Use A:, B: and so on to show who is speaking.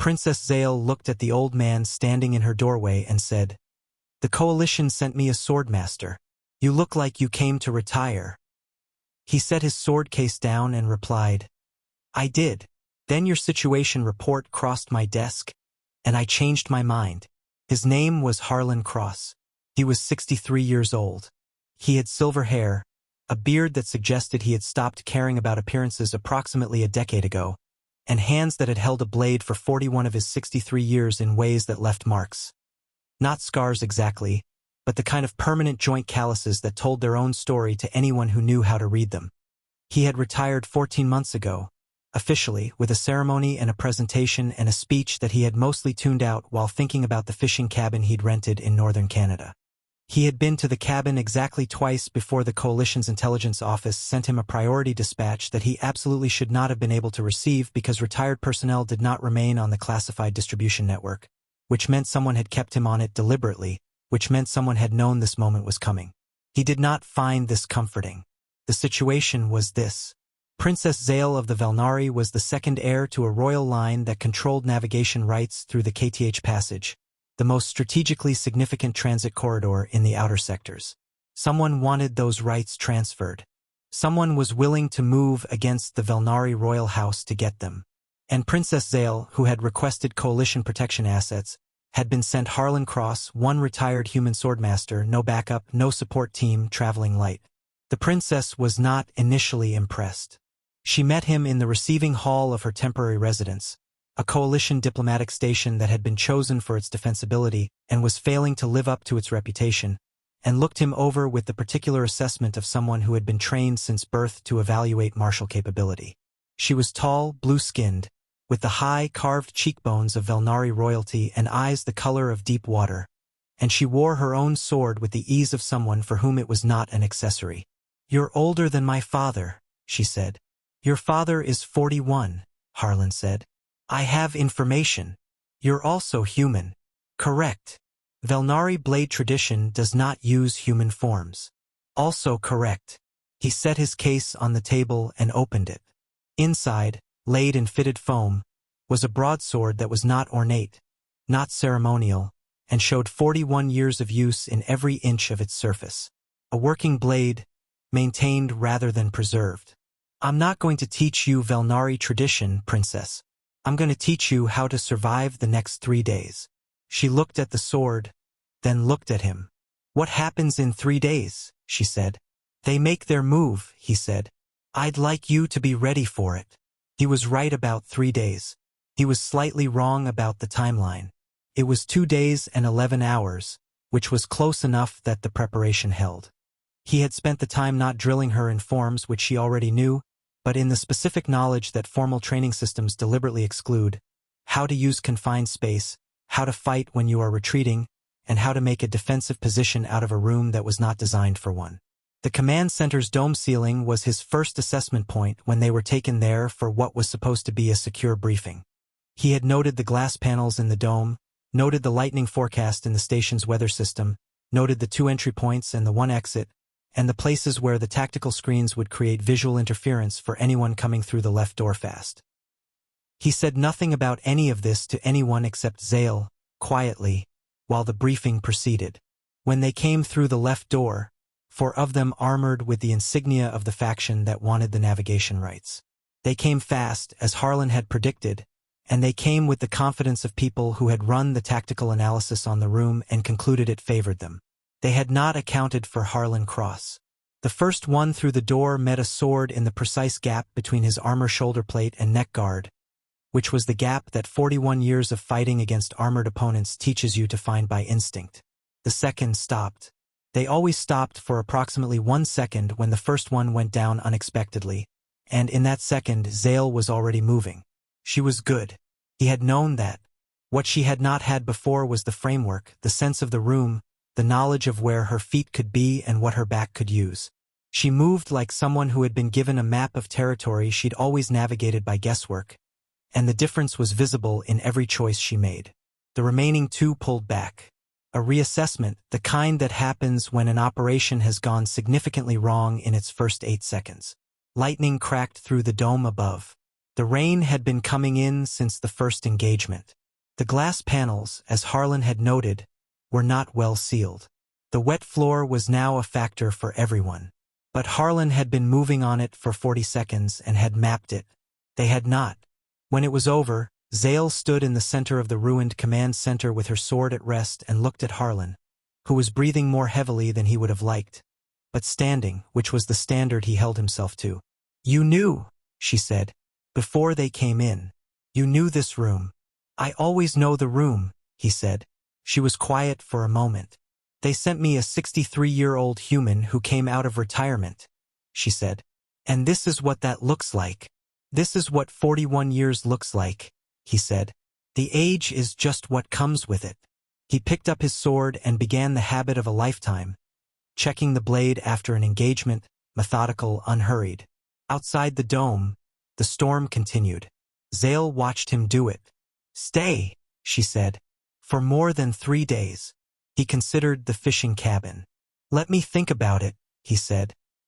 A: Princess Zale looked at the old man standing in her doorway and said, "The coalition sent me a swordmaster. You look like you came to retire." He set his sword case down and replied, "I did. Then your situation report crossed my desk, and I changed my mind." His name was Harlan Cross. He was 63 years old. He had silver hair, a beard that suggested he had stopped caring about appearances approximately a decade ago, and hands that had held a blade for 41 of his 63 years in ways that left marks. Not scars exactly, but the kind of permanent joint calluses that told their own story to anyone who knew how to read them. He had retired 14 months ago, officially, with a ceremony and a presentation and a speech that he had mostly tuned out while thinking about the fishing cabin he'd rented in northern Canada. He had been to the cabin exactly twice before the Coalition's intelligence office sent him a priority dispatch that he absolutely should not have been able to receive because retired personnel did not remain on the classified distribution network, which meant someone had kept him on it deliberately, which meant someone had known this moment was coming. He did not find this comforting. The situation was this. Princess Zale of the Valnari was the second heir to a royal line that controlled navigation rights through the KTH Passage, the most strategically significant transit corridor in the outer sectors. Someone wanted those rights transferred. Someone was willing to move against the Valnari royal house to get them. And Princess Zale, who had requested coalition protection assets, had been sent Harlan Cross, one retired human swordmaster, no backup, no support team, traveling light. The princess was not initially impressed. She met him in the receiving hall of her temporary residence, a coalition diplomatic station that had been chosen for its defensibility and was failing to live up to its reputation, and looked him over with the particular assessment of someone who had been trained since birth to evaluate martial capability. She was tall, blue-skinned, with the high, carved cheekbones of Valnari royalty and eyes the color of deep water, and she wore her own sword with the ease of someone for whom it was not an accessory. "You're older than my father," she said. "Your father is 41, Harlan said. "I have information. You're also human." "Correct. Valnari blade tradition does not use human forms." "Also correct." He set his case on the table and opened it. Inside, laid in fitted foam, was a broadsword that was not ornate, not ceremonial, and showed 41 years of use in every inch of its surface. A working blade, maintained rather than preserved. "I'm not going to teach you Valnari tradition, princess. I'm going to teach you how to survive the next 3 days." She looked at the sword, then looked at him. "What happens in 3 days?" she said. "They make their move," he said. "I'd like you to be ready for it." He was right about 3 days. He was slightly wrong about the timeline. It was 2 days and 11 hours, which was close enough that the preparation held. He had spent the time not drilling her in forms which she already knew, but in the specific knowledge that formal training systems deliberately exclude: how to use confined space, how to fight when you are retreating, and how to make a defensive position out of a room that was not designed for one. The command center's dome ceiling was his first assessment point when they were taken there for what was supposed to be a secure briefing. He had noted the glass panels in the dome, noted the lightning forecast in the station's weather system, noted the 2 entry points and the 1 exit, and the places where the tactical screens would create visual interference for anyone coming through the left door fast. He said nothing about any of this to anyone except Zale, quietly, while the briefing proceeded. When they came through the left door, 4 of them armored with the insignia of the faction that wanted the navigation rights. They came fast, as Harlan had predicted, and they came with the confidence of people who had run the tactical analysis on the room and concluded it favored them. They had not accounted for Harlan Cross. The first one through the door met a sword in the precise gap between his armor shoulder plate and neck guard, which was the gap that 41 years of fighting against armored opponents teaches you to find by instinct. The second stopped. They always stopped for approximately 1 second when the first one went down unexpectedly, and in that second Zale was already moving. She was good. He had known that. What she had not had before was the framework, the sense of the room, the knowledge of where her feet could be and what her back could use. She moved like someone who had been given a map of territory she'd always navigated by guesswork, and the difference was visible in every choice she made. The remaining 2 pulled back. A reassessment, the kind that happens when an operation has gone significantly wrong in its first 8 seconds. Lightning cracked through the dome above. The rain had been coming in since the first engagement. The glass panels, as Harlan had noted, were not well sealed. The wet floor was now a factor for everyone. But Harlan had been moving on it for 40 seconds and had mapped it. They had not. When it was over, Zale stood in the center of the ruined command center with her sword at rest and looked at Harlan, who was breathing more heavily than he would have liked, but standing, which was the standard he held himself to. "You knew," she said, "before they came in. You knew this room." "I always know the room," he said. She was quiet for a moment. "They sent me a 63-year-old human who came out of retirement," she said. "And this is what that looks like. This is what 41 years looks like," he said. "The age is just what comes with it." He picked up his sword and began the habit of a lifetime, checking the blade after an engagement, methodical, unhurried. Outside the dome, the storm continued. Zale watched him do it. "Stay," she said. "For more than 3 days." He considered the fishing cabin. "Let me think about it," he said.